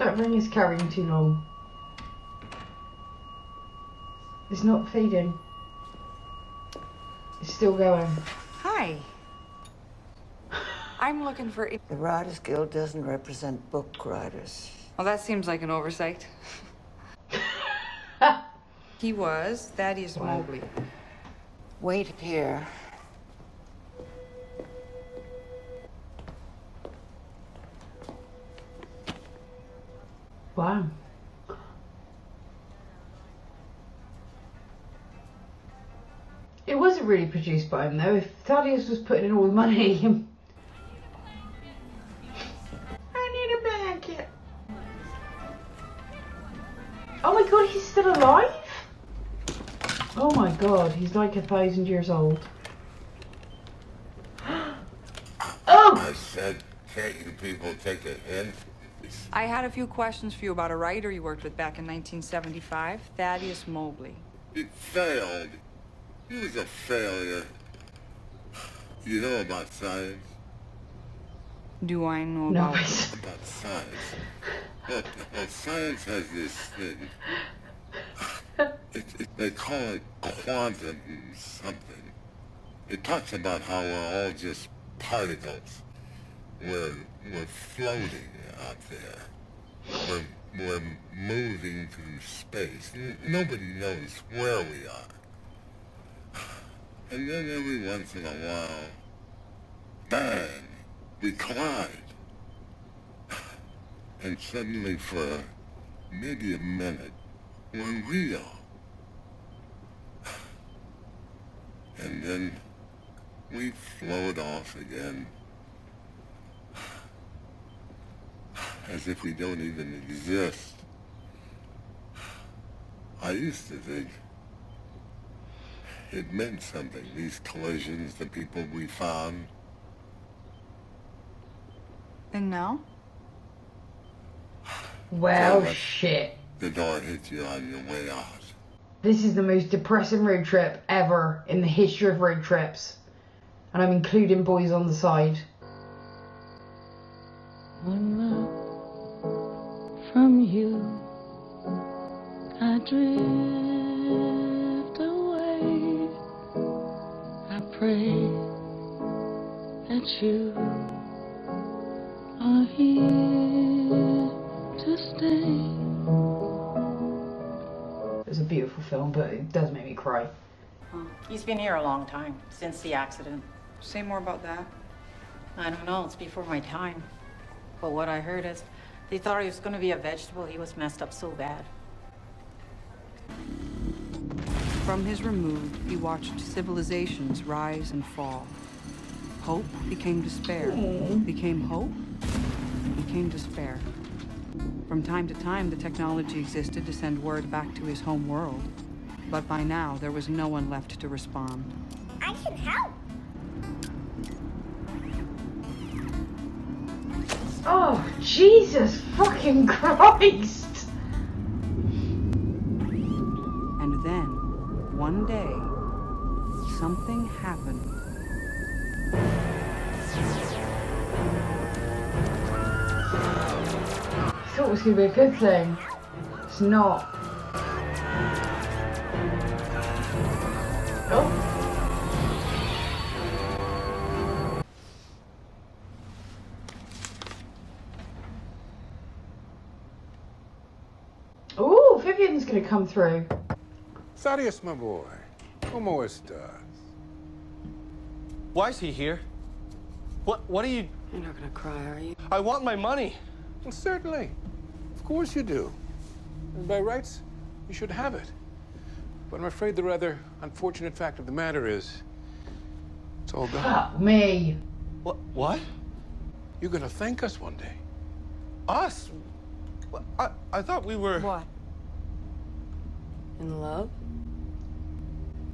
That ring is carrying too long. It's not feeding. It's still going. Hi. I'm looking for... The Writers Guild doesn't represent book writers. Well, that seems like an oversight. He was Thaddius Moy. Wait here. Wow. It wasn't really produced by him though. If Thaddius was putting in all the money, I need a blanket. Oh my god, he's still alive? Oh my god, he's like 1,000 years old. Oh! I said, can't you people take a hint? I had a few questions for you about a writer you worked with back in 1975, Thaddius Moy. It failed. He was a failure. You know about science? Do I know No. about... About science. Well, science has this thing. They call it quantum something. It talks about how we're all just particles. We're floating out there. We're moving through space. Nobody knows where we are. And then every once in a while, bang, we collide. And suddenly for maybe a minute, we're real. And then we float off again. As if we don't even exist. I used to think it meant something, these collisions, the people we found. And now? Well, So shit. the door hits you on your way out. This is the most depressing road trip ever in the history of road trips. And I'm including Boys on the Side. One look from you, I drift away. I pray that you are here to stay. It was a beautiful film, but it does make me cry. He's been here a long time, since the accident. Say more about that. I don't know, it's before my time. But what I heard is, they thought he was gonna be a vegetable. He was messed up so bad. From his remove, he watched civilizations rise and fall. Hope became despair. Became hope, became despair. From time to time, the technology existed to send word back to his home world. But by now, there was no one left to respond. I can help. Oh, Jesus fucking Christ! And then, one day, something happened. I thought it was going to be a good thing. It's not. Oh. Ooh, Vivian's going to come through. Thaddius, my boy. ¿Cómo estás? Why is he here? What are you... You're not gonna cry, are you? I want my money. Well, certainly. Of course you do. And by rights, you should have it. But I'm afraid the rather unfortunate fact of the matter is, it's all gone. Fuck me. What? You're gonna thank us one day. Us? I thought we were... What? In love?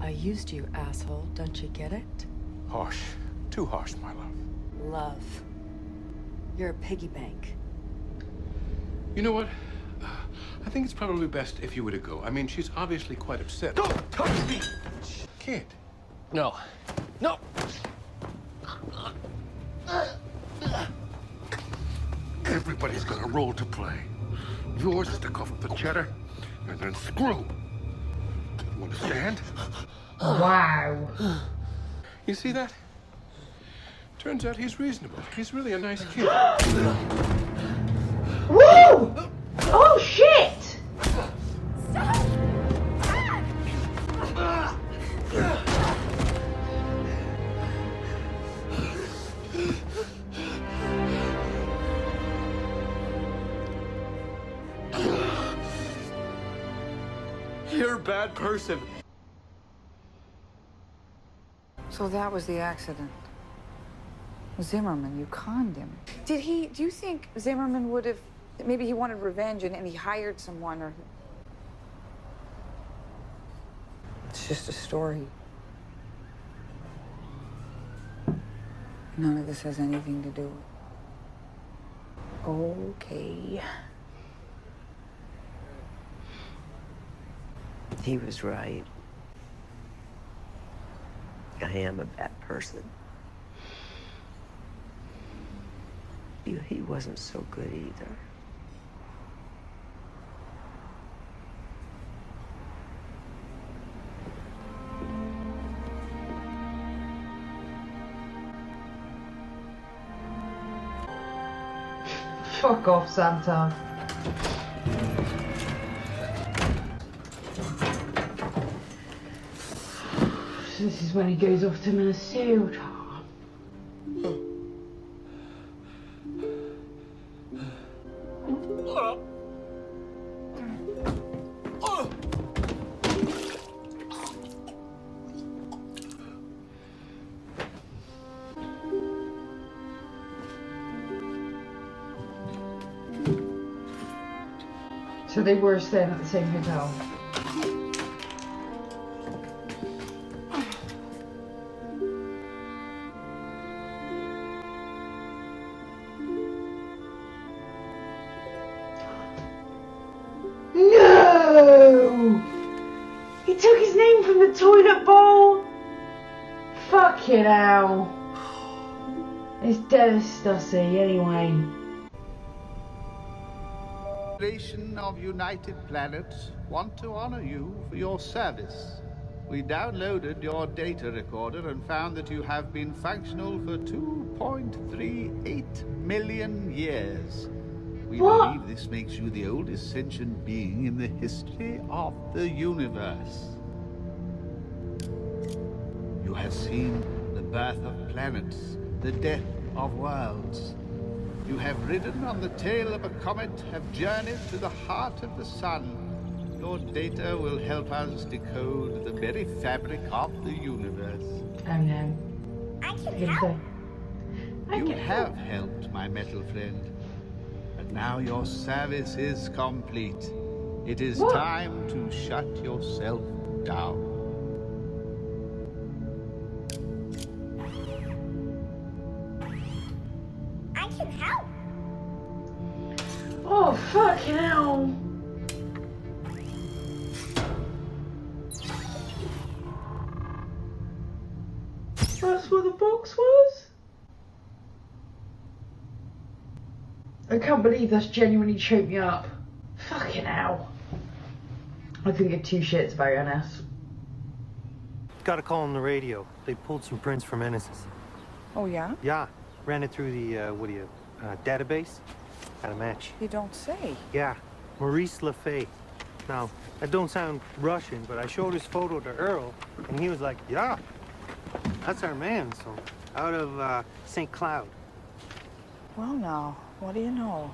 I used you, asshole. Don't you get it? Harsh. Too harsh, my love. Love. You're a piggy bank. You know what? I think it's probably best if you were to go. I mean, she's obviously quite upset. Don't touch me! Kid. No. No! Everybody's got a role to play. Yours is to cough up the cheddar and then screw. You understand? Wow. You see that? Turns out he's reasonable. He's really a nice kid. Whoa! Oh shit! You're a bad person. So that was the accident. Zimmerman, you conned him. Do you think Zimmerman would have, maybe he wanted revenge and he hired someone, or? It's just a story. None of this has anything to do with it. Okay. He was right. I am a bad person. He wasn't so good either. Fuck off, Santa. This is when he goes off to Minnesota. So they were staying at the same hotel. No! He took his name from the toilet bowl? Fucking hell. It's dead as Stussy anyway. Of United Planets want to honor you for your service. We downloaded your data recorder and found that you have been functional for 2.38 million years. We believe this makes you the oldest sentient being in the history of the universe. You have seen the birth of planets, the death of worlds. You have ridden on the tail of a comet, have journeyed to the heart of the sun. Your data will help us decode the very fabric of the universe. Oh no. I can help. You have helped, my metal friend. But now your service is complete. It is time to shut yourself down. Oh, fucking hell. That's what the box was? I can't believe that's genuinely choked me up. Fucking hell. I couldn't give two shits about NS. Got a call on the radio. They pulled some prints from Ennis's. Oh, yeah? Yeah. Ran it through the, database. Had a match. You don't say. Yeah. Maurice LaFay. Now, that don't sound Russian, but I showed his photo to Earl, and he was like, yeah, that's our man, so out of, St. Cloud. Well, now, what do you know?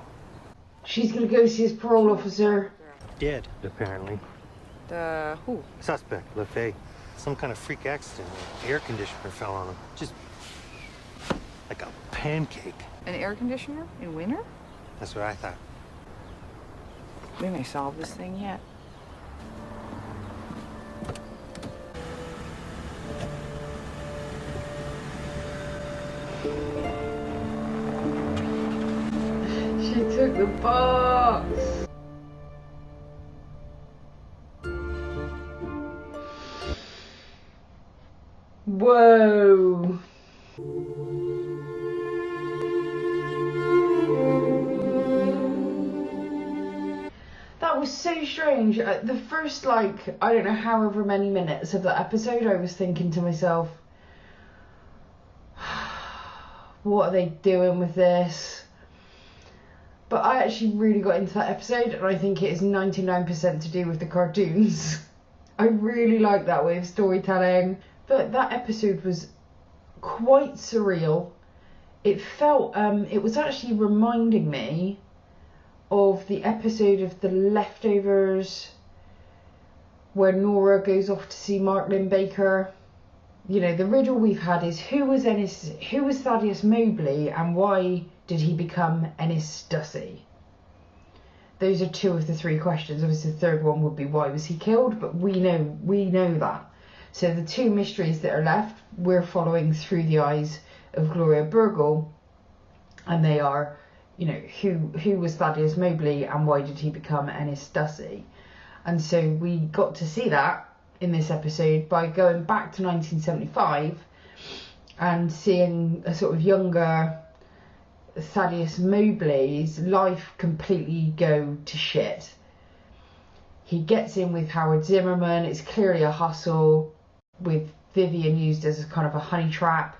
She's gonna go see his parole officer. Dead, apparently. Who? Suspect, LaFay. Some kind of freak accident. The air conditioner fell on him. Just like a pancake. An air conditioner in winter? That's what I thought. We may solve this thing yet. She took the box. Whoa. so strange. The first, like, I don't know, however many minutes of that episode, I was thinking to myself, what are they doing with this? But I actually really got into that episode, and I think it is 99% to do with the cartoons. I really like that way of storytelling. But that episode was quite surreal. It felt, it was actually reminding me of the episode of The Leftovers where Nora goes off to see Mark Lynn-Baker. You know, the riddle we've had is who was Thaddius Moy and why did he become Ennis Dussey? Those are two of the three questions. Obviously the third one would be why was he killed, but we know that. So the two mysteries that are left, we're following through the eyes of Gloria Burgle, and they are, you know, who was Thaddius Moy and why did he become Ennis Dussey? And so we got to see that in this episode by going back to 1975 and seeing a sort of younger Thaddius Moy's life completely go to shit. He gets in with Howard Zimmerman. It's clearly a hustle, with Vivian used as a kind of a honey trap,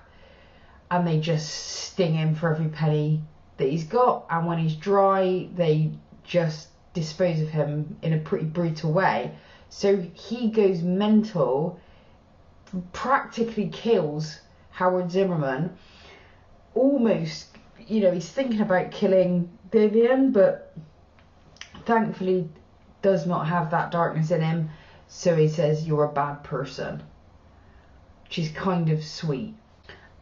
and they just sting him for every penny that he's got, and when he's dry they just dispose of him in a pretty brutal way. So he goes mental, practically kills Howard Zimmerman, almost, you know, he's thinking about killing Vivian, but thankfully does not have that darkness in him, so he says, you're a bad person, which is kind of sweet.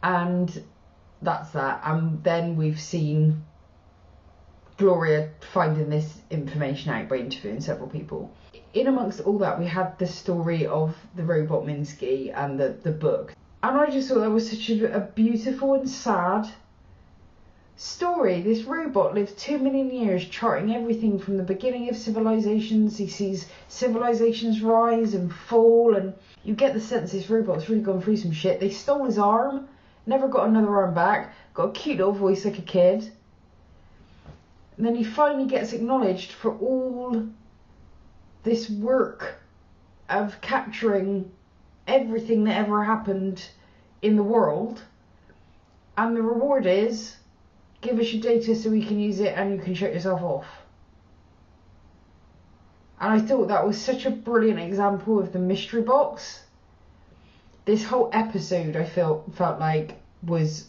And that's that. And then we've seen Gloria finding this information out by interviewing several people. In amongst all that, we had the story of the robot Minsky and the book, and I just thought that was such a beautiful and sad story. This robot lived 2 million years, charting everything from the beginning of civilizations. He sees civilizations rise and fall, and you get the sense this robot's really gone through some shit. They stole his arm, never got another arm back, got a cute little voice like a kid, and then he finally gets acknowledged for all this work of capturing everything that ever happened in the world, and the reward is, give us your data so we can use it and you can shut yourself off. And I thought that was such a brilliant example of the mystery box. This whole episode I felt like was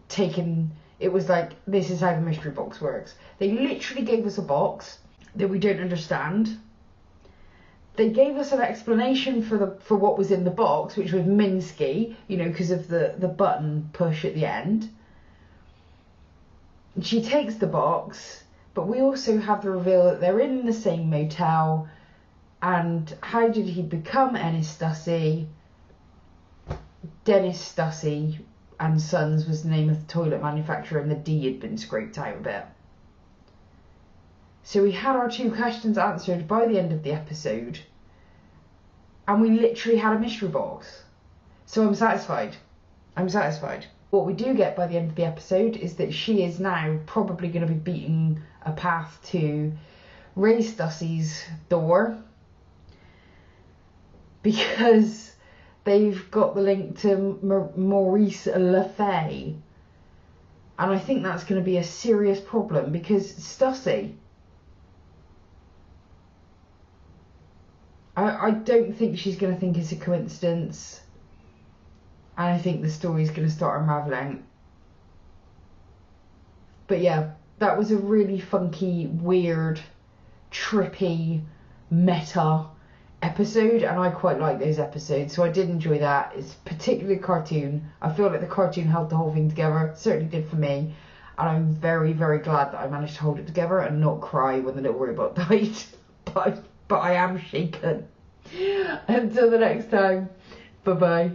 taken, it was like, this is how the mystery box works. They literally gave us a box that we don't understand. They gave us an explanation for what was in the box, which was Minsky, you know, because of the button push at the end. She takes the box, but we also have the reveal that they're in the same motel, and how did he become Ennis Dussey? Dennis Dussey and Sons was the name of the toilet manufacturer, and the D had been scraped out a bit. So we had our two questions answered by the end of the episode, and we literally had a mystery box. So I'm satisfied. What we do get by the end of the episode is that she is now probably going to be beating a path to Ray Dussey's door, because they've got the link to Maurice LaFay, and I think that's going to be a serious problem, because Dussey, I don't think she's going to think it's a coincidence, and I think the story's going to start unravelling. But yeah, that was a really funky, weird, trippy, meta episode, and I quite like those episodes, so I did enjoy that. It's particularly a cartoon. I feel like the cartoon held the whole thing together. It certainly did for me, and I'm very, very glad that I managed to hold it together and not cry when the little robot died. But I am shaken. Until the next time, bye bye.